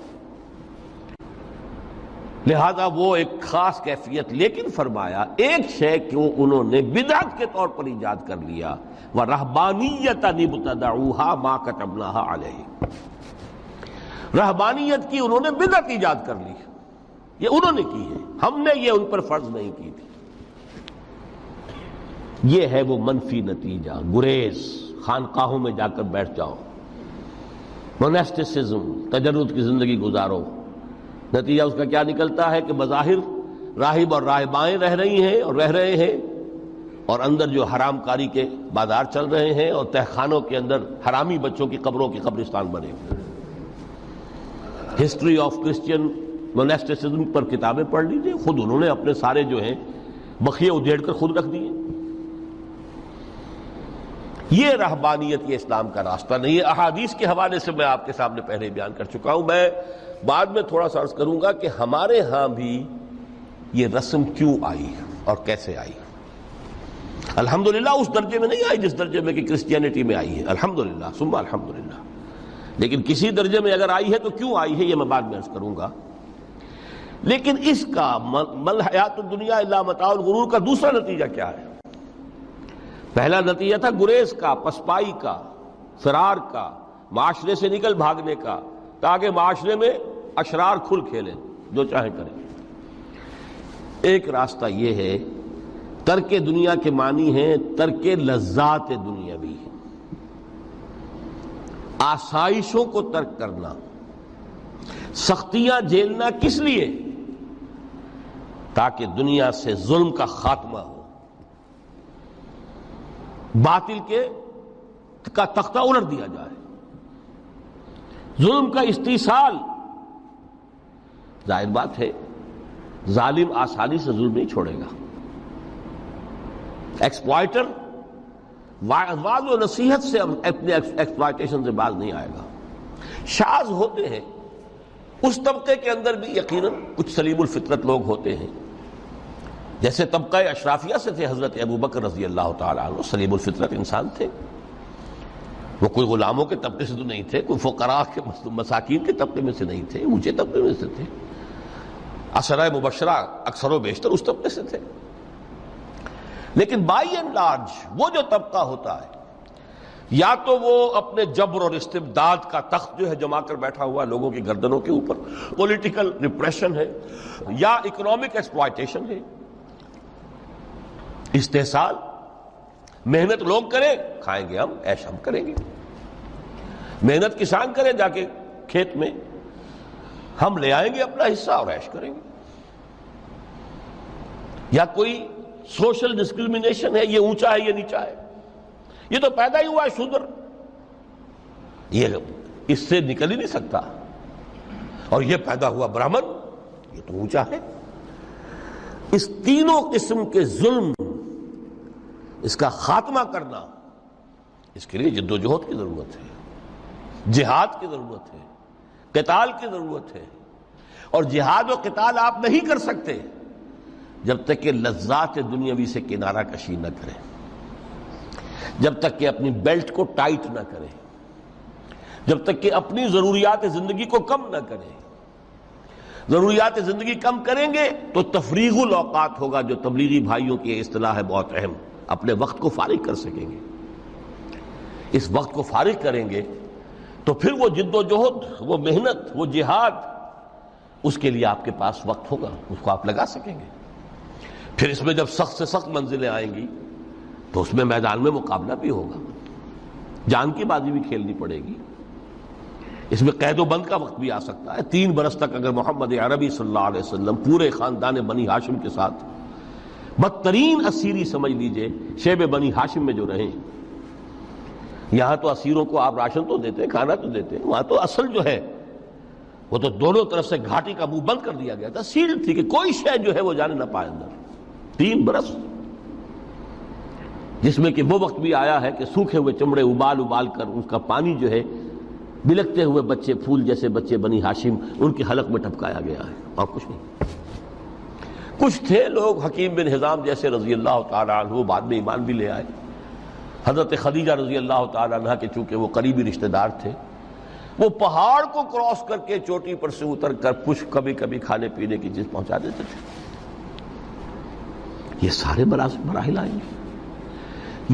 Speaker 1: لہذا وہ ایک خاص کیفیت. لیکن فرمایا ایک شے کو انہوں نے بدعت کے طور پر ایجاد کر لیا، وَرَهْبَانِيَّةً ابْتَدَعُوهَا مَا كَتَبْنَاهَا عَلَيْهِمْ. رہبانیت کی انہوں نے بدعت ایجاد کر لی، یہ انہوں نے کی ہے، ہم نے یہ ان پر فرض نہیں کی تھی. یہ ہے وہ منفی نتیجہ. گریز، خانقاہوں میں جا کر بیٹھ جاؤ، موناسٹسزم، تجرد کی زندگی گزارو. نتیجہ اس کا کیا نکلتا ہے کہ بظاہر راہب اور راہبائیں رہ رہی ہیں اور رہ رہے ہیں، اور اندر جو حرام کاری کے بازار چل رہے ہیں، اور تہخانوں کے اندر حرامی بچوں کی قبروں کے قبرستان بنے ہوئے. ہسٹری آف کرسچین موناسٹسزم پر کتابیں پڑھ لیجیے، خود انہوں نے اپنے سارے جو ہیں بخیے ادھیڑ کر خود رکھ دیے. یہ رہبانیت، یہ اسلام کا راستہ نہیں ہے. احادیث کے حوالے سے میں آپ کے سامنے پہلے بیان کر چکا ہوں. میں بعد میں تھوڑا سا عرض کروں گا کہ ہمارے ہاں بھی یہ رسم کیوں آئی اور کیسے آئی. الحمدللہ اس درجے میں نہیں آئی جس درجے میں کہ کرسچینٹی میں آئی ہے، الحمدللہ ثم الحمدللہ، لیکن کسی درجے میں اگر آئی ہے تو کیوں آئی ہے یہ میں بعد میں عرض کروں گا. لیکن اس کا مل حیات الدنیا الا متاع الغرور کا دوسرا نتیجہ کیا ہے؟ پہلا نتیجہ تھا گریز کا، پسپائی کا، فرار کا، معاشرے سے نکل بھاگنے کا، تاکہ معاشرے میں اشرار کھل کھیلیں، جو چاہیں کریں. ایک راستہ یہ ہے، ترک دنیا کے معنی ہیں ترک لذات دنیاوی، آسائشوں کو ترک کرنا، سختیاں جھیلنا. کس لیے؟ تاکہ دنیا سے ظلم کا خاتمہ ہو، باطل کا تختہ الٹ دیا جائے، ظلم کا استیصال. ظاہر بات ہے ظالم آسانی سے ظلم نہیں چھوڑے گا، ایکسپلائٹر واضح و نصیحت سے اپنے ایکسپلائٹیشن سے باز نہیں آئے گا. شاذ ہوتے ہیں اس طبقے کے اندر بھی یقیناً کچھ سلیم الفطرت لوگ ہوتے ہیں، جیسے طبقہ اشرافیہ سے تھے حضرت ابو بکر رضی اللہ تعالیٰ عنہ، سلیم الفطرت انسان تھے. وہ کوئی غلاموں کے طبقے سے تو نہیں تھے، کوئی فقراء کے مساکین کے طبقے میں سے نہیں تھے، اونچے طبقے میں سے تھے. عشرہ مبشرہ اکثر و بیشتر اس طبقے سے تھے. لیکن بائی اینڈ لارج وہ جو طبقہ ہوتا ہے، یا تو وہ اپنے جبر اور استبداد کا تخت جو ہے جما کر بیٹھا ہوا لوگوں کی گردنوں کے اوپر، پولیٹیکل ریپریشن ہے، یا اکنامک ایکسپلائٹیشن ہے، استحصال. محنت لوگ کریں، کھائیں گے ہم، عیش ہم کریں گے. محنت کسان کریں جا کے کھیت میں، ہم لے آئیں گے اپنا حصہ اور عیش کریں گے. یا کوئی سوشل ڈسکریمنیشن ہے، یہ اونچا ہے یہ نیچا ہے، یہ تو پیدا ہی ہوا ہے شودر، یہ اس سے نکل ہی نہیں سکتا، اور یہ پیدا ہوا برہمن، یہ تو اونچا ہے. اس تینوں قسم کے ظلم، اس کا خاتمہ کرنا، اس کے لیے جد و جہد کی ضرورت ہے، جہاد کی ضرورت ہے، قتال کی ضرورت ہے. اور جہاد و قتال آپ نہیں کر سکتے جب تک کہ لذات دنیاوی سے کنارہ کشی نہ کریں، جب تک کہ اپنی بیلٹ کو ٹائٹ نہ کریں، جب تک کہ اپنی ضروریات زندگی کو کم نہ کریں۔ ضروریات زندگی کم کریں گے تو تفریغ الاوقات ہوگا، جو تبلیغی بھائیوں کی اصطلاح ہے بہت اہم، اپنے وقت کو فارغ کر سکیں گے۔ اس وقت کو فارغ کریں گے تو پھر وہ جد و جہد، وہ محنت، وہ جہاد، اس کے لیے آپ کے پاس وقت ہوگا، اس کو آپ لگا سکیں گے۔ پھر اس میں جب سخت سے سخت منزلیں آئیں گی تو اس میں میدان میں مقابلہ بھی ہوگا، جان کی بازی بھی کھیلنی پڑے گی۔ اس میں قید و بند کا وقت بھی آ سکتا ہے۔ 3 برس تک اگر محمد عربی صلی اللہ علیہ وسلم پورے خاندان بنی ہاشم کے ساتھ بدترین اسیری سمجھ لیجئے شیب بنی ہاشم میں جو رہے، یہاں تو اسیروں کو آپ راشن تو دیتے ہیں، کھانا تو دیتے ہیں، وہاں تو اصل جو ہے وہ تو دونوں طرف سے گھاٹی کا منہ بند کر دیا گیا تھا، سیل تھی کہ کوئی شے جو ہے وہ جانے نہ پائے اندر۔ 3 برس، جس میں کہ وہ وقت بھی آیا ہے کہ سوکھے ہوئے چمڑے ابال ابال کر اس کا پانی جو ہے بلکتے ہوئے بچے، پھول جیسے بچے بنی ہاشم، ان کی حلق میں ٹپکایا گیا ہے، اور کچھ نہیں۔ کچھ تھے لوگ، حکیم بن حزام جیسے رضی اللہ تعالیٰ عنہ، وہ بعد میں ایمان بھی لے آئے۔ حضرت خدیجہ رضی اللہ تعالیٰ عنہ کے چونکہ وہ قریبی رشتہ دار تھے، وہ پہاڑ کو کراس کر کے چوٹی پر سے اتر کر کچھ کبھی کبھی کھانے پینے کی چیز پہنچا دیتے تھے۔ یہ سارے مراحل آئیں گے۔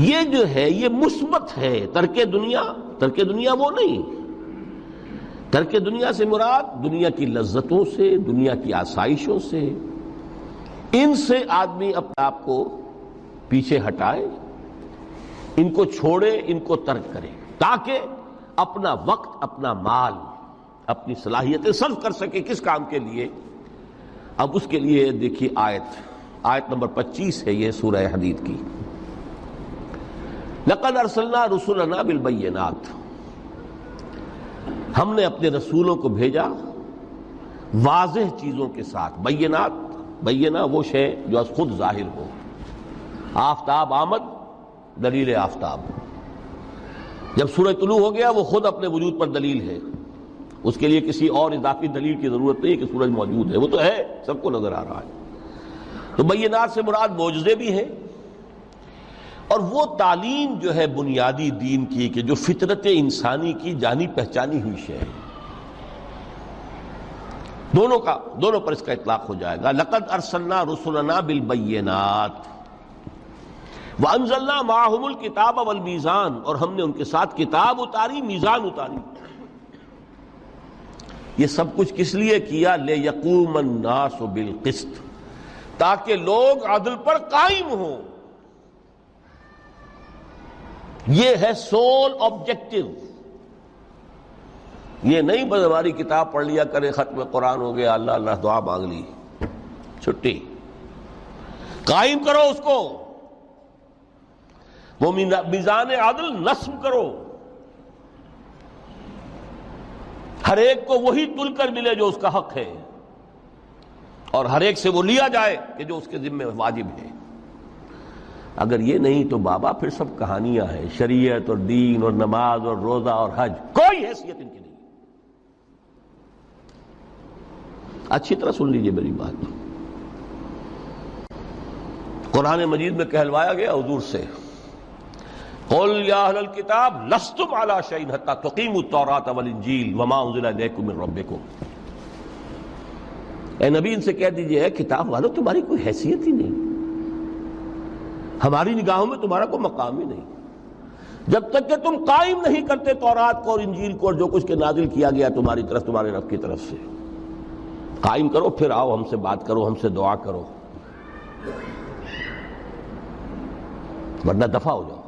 Speaker 1: یہ جو ہے یہ مثبت ہے۔ ترک دنیا وہ نہیں۔ ترک دنیا سے مراد دنیا کی لذتوں سے، دنیا کی آسائشوں سے، ان سے آدمی اپنے آپ کو پیچھے ہٹائے، ان کو چھوڑے، ان کو ترک کرے، تاکہ اپنا وقت، اپنا مال، اپنی صلاحیتیں صرف کر سکے۔ کس کام کے لیے؟ اب اس کے لیے دیکھیے آیت نمبر 25 ہے یہ سورہ حدید کی۔ لَقَدْ أَرْسَلْنَا رُسُلَنَا بِالْبَيِّنَاتِ، ہم نے اپنے رسولوں کو بھیجا واضح چیزوں کے ساتھ۔ بینہ وہ شے جو از خود ظاہر ہو۔ آفتاب آمد، دلیل آفتاب۔ جب سورج طلوع ہو گیا وہ خود اپنے وجود پر دلیل ہے، اس کے لیے کسی اور اضافی دلیل کی ضرورت نہیں کہ سورج موجود ہے، وہ تو ہے، سب کو نظر آ رہا ہے۔ تو بینات سے مراد معجزے بھی ہیں، اور وہ تعلیم جو ہے بنیادی دین کی کہ جو فطرت انسانی کی جانی پہچانی ہوئی شے ہے، دونوں پر اس کا اطلاق ہو جائے گا۔ لقد ارسلنا رسلنا بالبینات وانزلنا معهم الکتاب والمیزان، اور ہم نے ان کے ساتھ کتاب اتاری، میزان اتاری۔ یہ سب کچھ کس لیے کیا؟ لیقوم الناس بالقسط، تاکہ لوگ عدل پر قائم ہوں۔ یہ ہے سول آبجیکٹو۔ یہ نہیں بس ہماری کتاب پڑھ لیا کرے، ختم قرآن ہو گیا، اللہ اللہ دعا مانگ لی، چھٹی۔ قائم کرو اس کو، وہ میزان عدل نصب کرو، ہر ایک کو وہی تل کر ملے جو اس کا حق ہے، اور ہر ایک سے وہ لیا جائے کہ جو اس کے ذمہ واجب ہے۔ اگر یہ نہیں تو بابا پھر سب کہانیاں ہیں، شریعت اور دین اور نماز اور روزہ اور حج، کوئی حیثیت ان کی نہیں۔ اچھی طرح سن لیجئے میری بات۔ قرآن مجید میں کہلوایا گیا حضور سے، قل یا اہل الکتاب لستم علی شیء حتی تقیموا التوراۃ والانجیل وما انزل الیکم من ربکم۔ اے نبی ان سے کہہ دیجئے، کتاب والو تمہاری کوئی حیثیت ہی نہیں، ہماری نگاہوں میں تمہارا کوئی مقام ہی نہیں، جب تک کہ تم قائم نہیں کرتے تورات کو اور انجیل کو اور جو کچھ کے نازل کیا گیا تمہاری طرف، تمہارے رب کی طرف سے۔ قائم کرو، پھر آؤ ہم سے بات کرو، ہم سے دعا کرو، ورنہ دفع ہو جاؤ۔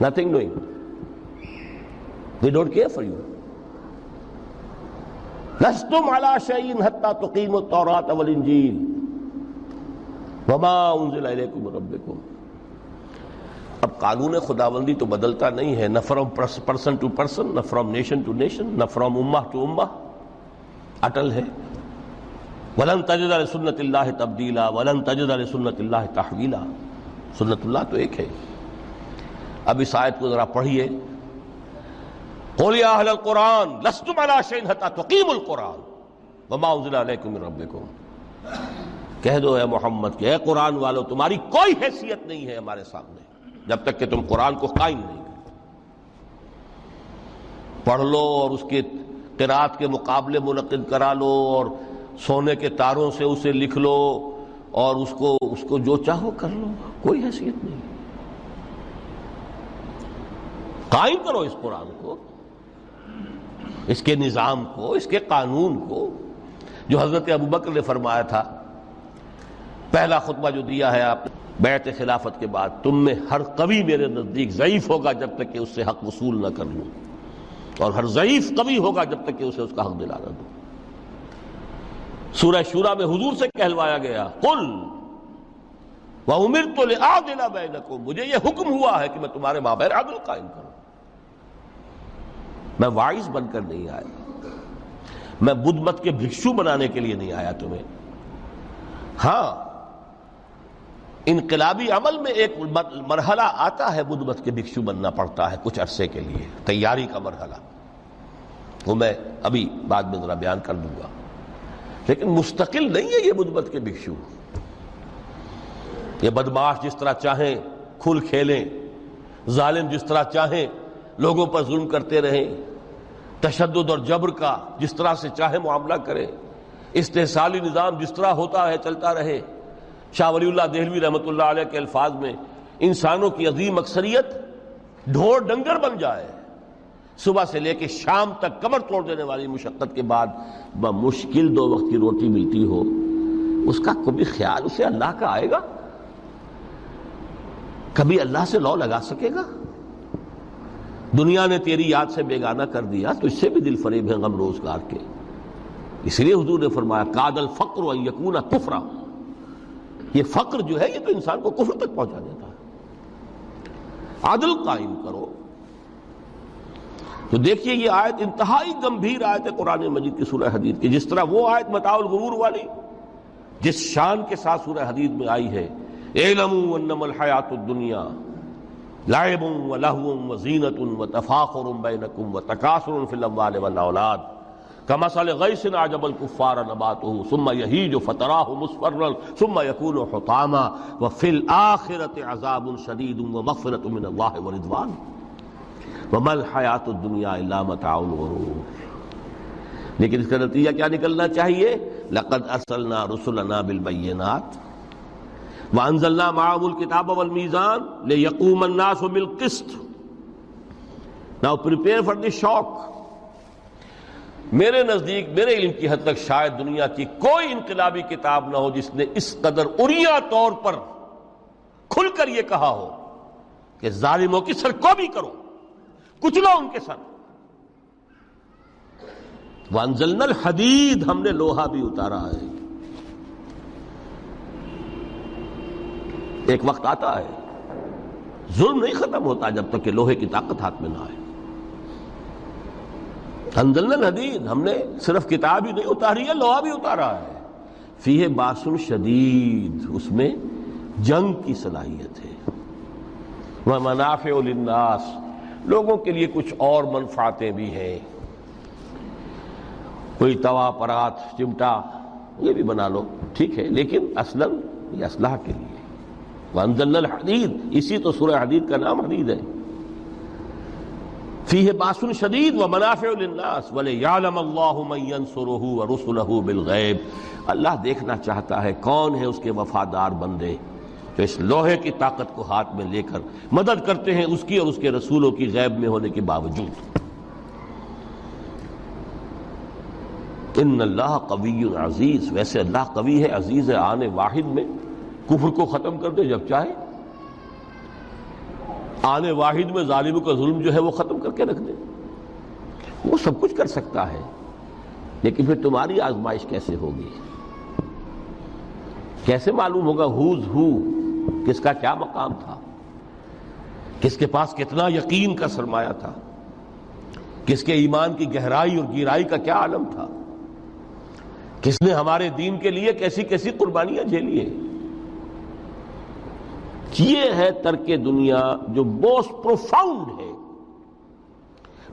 Speaker 1: Nothing doing. They don't care for you. لستم علی شیء حتی تقیموا التوراۃ والانجیل وما انزل الیکم من ربکم۔ اب قانون خداوندی تو بدلتا نہیں ہے، نہ فرام پرسن ٹو پرسن، نہ فرام نیشن ٹو نیشن، نہ فرام امہ ٹو امہ، اٹل ہے۔ وَلَن تَجِدَ لِسُنَّتِ اللَّهِ تَبْدِيلًا وَلَن تَجِدَ لِسُنَّتِ اللَّهِ تَحْوِيلًا۔ سنت اللہ تو ایک ہے۔ اب اس آیت کو ذرا پڑھیے، قُلْ يَا أَهْلَ الْقُرْآنِ لَسْتُمْ عَلَىٰ شَيْءٍ حَتَّىٰ تُقِيمُوا الْقُرْآنَ۔ وما انزل علیکم من ربکم، کہہ دو اے محمد کہ اے قرآن والو تمہاری کوئی حیثیت نہیں ہے ہمارے سامنے جب تک کہ تم قرآن کو قائم نہیں کرو۔ پڑھ لو اور اس کے قرات کے مقابلے منعقد کرا لو اور سونے کے تاروں سے اسے لکھ لو اور اس کو جو چاہو کر لو، کوئی حیثیت نہیں۔ قائم کرو اس قرآن کو، اس کے نظام کو، اس کے قانون کو، جو حضرت ابوبکر نے فرمایا تھا پہلا خطبہ جو دیا ہے آپ بیعت خلافت کے بعد، تم میں ہر قوی میرے نزدیک ضعیف ہوگا جب تک کہ اس سے حق وصول نہ کر لوں، اور ہر ضعیف قوی ہوگا جب تک کہ اسے اس کا حق دلا نہ دوں۔ سورہ شورى میں حضور سے کہلوایا گیا قل وَأُمِرْتُ لِأَعْدِلَ بَيْنَكُمْ، مجھے یہ حکم ہوا ہے کہ میں تمہارے مابین عدل قائم کروں۔ میں واعظ بن کر نہیں آیا، میں بدھ مت کے بھکشو بنانے کے لیے نہیں آیا تمہیں۔ ہاں انقلابی عمل میں ایک مرحلہ آتا ہے، بدھ مت کے بھکشو بننا پڑتا ہے کچھ عرصے کے لیے، تیاری کا مرحلہ، وہ میں ابھی بعد میں ذرا بیان کر دوں گا، لیکن مستقل نہیں ہے یہ بدھ مت کے بھکشو۔ یہ بدماش جس طرح چاہیں کھل کھیلیں، ظالم جس طرح چاہیں لوگوں پر ظلم کرتے رہیں، تشدد اور جبر کا جس طرح سے چاہے معاملہ کریں، استحصالی نظام جس طرح ہوتا ہے چلتا رہے۔ شاہ ولی اللہ دہلوی رحمۃ اللہ علیہ کے الفاظ میں انسانوں کی عظیم اکثریت ڈھور ڈنگر بن جائے، صبح سے لے کے شام تک کمر توڑ دینے والی مشقت کے بعد بمشکل 2 وقت کی روٹی ملتی ہو، اس کا کبھی خیال اسے اللہ کا آئے گا؟ کبھی اللہ سے لو لگا سکے گا؟ دنیا نے تیری یاد سے بیگانہ کر دیا تو اس سے بھی دل فریب ہے غم روزگار کے۔ اس لیے حضور نے فرمایا کاد الفقر ان یکون کفرا، یہ فقر جو ہے یہ تو انسان کو کفر تک پہنچا دیتا ہے۔ عدل قائم کرو۔ تو دیکھیے یہ آیت انتہائی گمبھیر آیت ہے قرآن مجید کی سورہ حدید کی، جس طرح وہ آیت متاع الغرور والی جس شان کے ساتھ سورہ حدید میں آئی ہے، اعلموا انما الحیات الدنیا لعب ولہو وزینۃ وتفاخر بینکم وتکاثر فی الاموال والاولاد کمثل غیث اعجب الکفار نباتہ ثم یہیج فتراہ مصفرا ثم یکون حطاما وفی الآخرۃ عذاب شدید ومغفرۃ من اللہ ورضوان وما الحیات الدنیا الا متاع الغرور۔ لیکن اس کا نتیجہ کیا نکلنا چاہیے؟ لقد ارسلنا رسلنا بالبینات وانزلنا معهم الکتاب والمیزان لیقوم الناس بالقسط۔ Now prepare for the shock۔ میرے نزدیک، میرے علم کی حد تک شاید دنیا کی کوئی انقلابی کتاب نہ ہو جس نے اس قدر عریاں طور پر کھل کر یہ کہا ہو کہ ظالموں کی سرکوبی کرو، کچلو ان کے سر۔ وانزلنا الحدید، ہم نے لوہا بھی اتارا ہے۔ ایک وقت آتا ہے ظلم نہیں ختم ہوتا جب تک کہ لوہے کی طاقت ہاتھ میں نہ آئے۔ انزلنا الحدید، ہم نے صرف کتاب ہی نہیں اتاری ہے، لوہا بھی اتارا ہے۔ فیہ باس شدید، اس میں جنگ کی صلاحیت ہے۔ ومنافع للناس، لوگوں کے لیے کچھ اور منفعتیں بھی ہیں، کوئی توا پرات چمٹا یہ بھی بنا لو، ٹھیک ہے، لیکن اصلاً یہ اسلحہ کے لیے۔ وانزلنا الحدید، اسی تو سورہ حدید کا نام حدید ہے۔ فیہ باس شدید ومنافع للناس ولیعلم اللہ من ینصرہ ورسلہ بالغیب، اللہ دیکھنا چاہتا ہے کون ہے اس کے وفادار بندے جو اس لوہے کی طاقت کو ہاتھ میں لے کر مدد کرتے ہیں اس کی اور اس کے رسولوں کی غیب میں ہونے کے باوجود۔ ان اللہ قوی عزیز، ویسے اللہ قوی ہے، عزیز ہے، آنے واحد میں کفر کو ختم کر دے جب چاہے، آنے واحد میں ظالموں کا ظلم جو ہے وہ ختم کر کے رکھ دے، وہ سب کچھ کر سکتا ہے۔ لیکن پھر تمہاری آزمائش کیسے ہوگی؟ کیسے معلوم ہوگا ہوز ہو، کس کا کیا مقام تھا، کس کے پاس کتنا یقین کا سرمایہ تھا، کس کے ایمان کی گہرائی اور گہرائی کا کیا عالم تھا، کس نے ہمارے دین کے لیے کیسی کیسی قربانیاں جھیلی ہیں۔ یہ ہے ترک دنیا جو موسٹ پروفاؤنڈ ہے،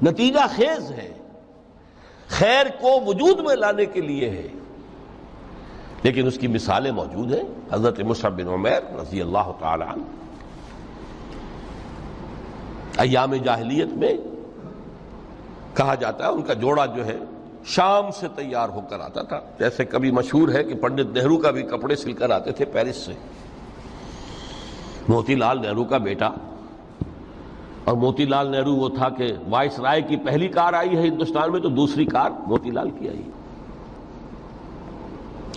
Speaker 1: نتیجہ خیز ہے۔ خیر کو وجود میں لانے کے لیے ہے، لیکن اس کی مثالیں موجود ہیں۔ حضرت مصعب بن عمیر رضی اللہ تعالی عنہ ایام جاہلیت میں کہا جاتا ہے ان کا جوڑا جو ہے شام سے تیار ہو کر آتا تھا، جیسے کبھی مشہور ہے کہ پنڈت نہرو کا بھی کپڑے سل کر آتے تھے پیرس سے۔ موتی لال نہرو کا بیٹا، اور موتی لال نہرو وہ تھا کہ وائس رائے کی پہلی کار آئی ہے ہندوستان میں تو دوسری کار موتی لال کی آئی،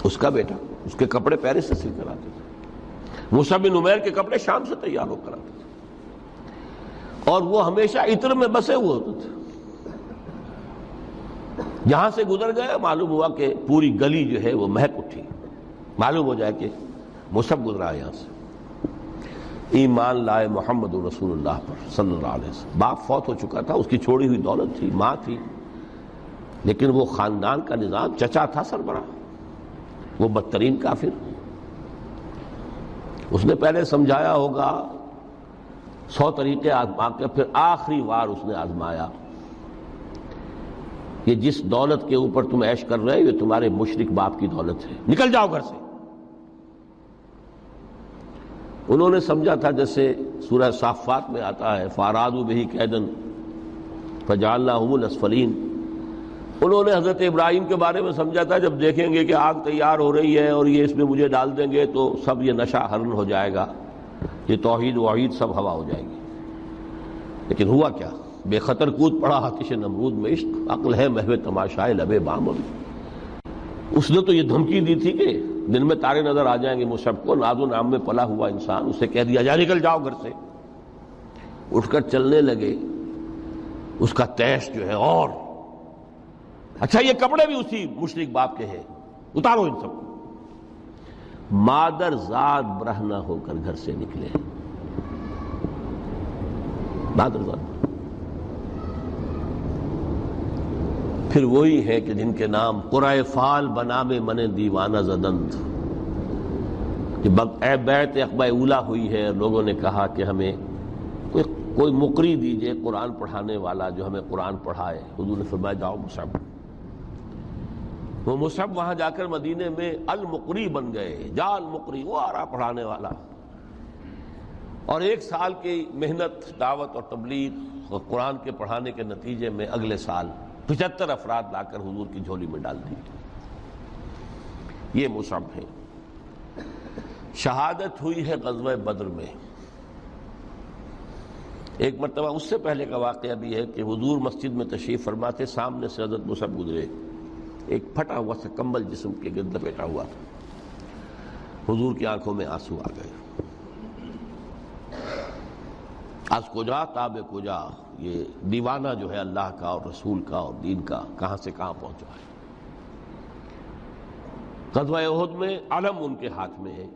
Speaker 1: اس کا بیٹا، اس کے کپڑے پیرس سے سل کر آتے تھے۔ مصعب بن عمیر کے کپڑے شام سے تیار ہو کر آتے تھے، اور وہ ہمیشہ عطر میں بسے ہوئے ہوتے تھے۔ جہاں سے گزر گئے معلوم ہوا کہ پوری گلی جو ہے وہ مہک اٹھی، معلوم ہو جائے کہ مصعب گزرا ہے یہاں سے۔ ایمان لائے محمد رسول اللہ پر صلی اللہ علیہ وسلم۔ باپ فوت ہو چکا تھا، اس کی چھوڑی ہوئی دولت تھی، ماں تھی، لیکن وہ خاندان کا نظام، چچا تھا سربراہ، وہ بدترین کافر۔ اس نے پہلے سمجھایا ہوگا 100 طریقے آزما کے، پھر آخری بار اس نے آزمایا کہ جس دولت کے اوپر تم عیش کر رہے ہو یہ تمہارے مشرک باپ کی دولت ہے، نکل جاؤ گھر سے۔ انہوں نے سمجھا تھا جیسے سورہ صافات میں آتا ہے فَأَرَادُوا بِهِ كَيْدًا فَجَعَلْنَاهُمُ الْأَسْفَلِينَ۔ انہوں نے حضرت ابراہیم کے بارے میں سمجھا تھا جب دیکھیں گے کہ آگ تیار ہو رہی ہے اور یہ اس میں مجھے ڈال دیں گے تو سب یہ نشہ حرن ہو جائے گا، یہ توحید وحید سب ہوا ہو جائے گی۔ لیکن ہوا کیا؟ بے خطر کود پڑا آتش نمرود میں عشق، عقل ہے محو تماشائے لبے بامل۔ اس نے تو یہ دھمکی دی تھی کہ دن میں تارے نظر آ جائیں گے مصعب کو، ناز و نام میں پلا ہوا انسان، اسے کہہ دیا جا نکل جاؤ گھر سے۔ اٹھ کر چلنے لگے، اس کا تیش جو ہے اور اچھا یہ کپڑے بھی اسی مشرک باپ کے ہیں، اتارو ان سب کو۔ مادر زاد برہنہ ہو کر گھر سے نکلے، مادر زاد۔ پھر وہی ہے کہ جن کے نام قرائے فال بنا میں من دیوانہ زدند، کہ اے بیعت عقبہ اولا ہوئی ہے، لوگوں نے کہا کہ ہمیں کوئی مقری دیجئے قرآن پڑھانے والا جو ہمیں قرآن پڑھائے۔ حضور نے فرمایا جاؤ مصعب۔ وہ مصعب وہاں جا کر مدینے میں المقری بن گئے، جا المقری، وہ آ رہا پڑھانے والا۔ اور 1 سال کی محنت، دعوت اور تبلیغ اور قرآن کے پڑھانے کے نتیجے میں اگلے سال 75 افراد لا کر حضور کی جھولی میں ڈال دی۔ یہ مصعب ہے۔ شہادت ہوئی ہے غزوہ بدر میں۔ ایک مرتبہ اس سے پہلے کا واقعہ بھی ہے کہ حضور مسجد میں تشریف فرما تھے، سامنے سے حضرت مصعب گزرے، ایک پھٹا ہوا سا کمبل جسم کے گرد لپیٹا ہوا تھا۔ حضور کی آنکھوں میں آنسو آ گئے۔ از کجا تاب کجا، یہ دیوانہ جو ہے اللہ کا اور رسول کا اور دین کا کہاں سے کہاں پہنچا ہے۔ غزوہ احد میں علم ان کے ہاتھ میں ہے،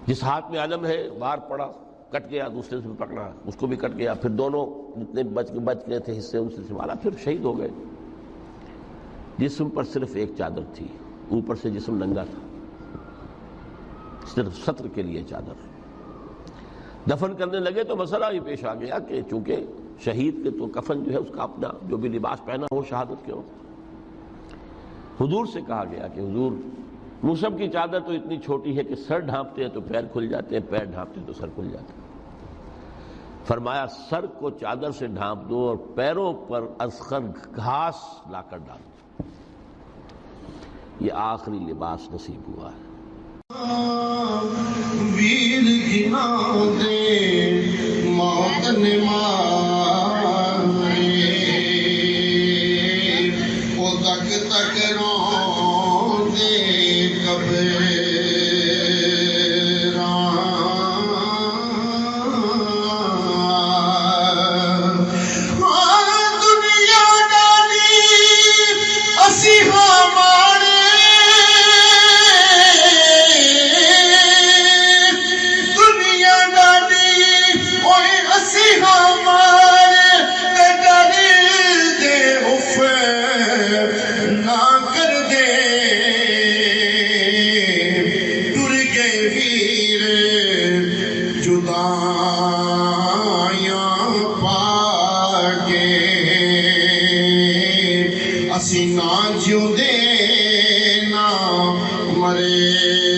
Speaker 1: جس ہاتھ میں علم ہے وار پڑا، کٹ گیا، دوسرے سے پکڑا، اس کو بھی کٹ گیا، پھر دونوں جتنے بچ گئے تھے حصے ان سے سنبھالا، پھر شہید ہو گئے۔ جسم پر صرف ایک چادر تھی، اوپر سے جسم ننگا تھا، صرف ستر کے لیے چادر۔ دفن کرنے لگے تو مسئلہ ہی پیش آ گیا کہ چونکہ شہید کے تو کفن جو ہے اس کا اپنا جو بھی لباس پہنا ہو شہادت کے وقت۔ حضور سے کہا گیا کہ حضور مصعب کی چادر تو اتنی چھوٹی ہے کہ سر ڈھانپتے ہیں تو پیر کھل جاتے ہیں، پیر ڈھانپتے ہیں تو سر کھل جاتے ہیں۔ فرمایا سر کو چادر سے ڈھانپ دو اور پیروں پر اذخر گھاس لا کر ڈال دو، یہ آخری لباس نصیب ہوا ہے۔
Speaker 2: ویر گھنا دے موت نے مارے، وہ تک تک رو دے کبے دنیا ڈالی اسی ہمارے مرے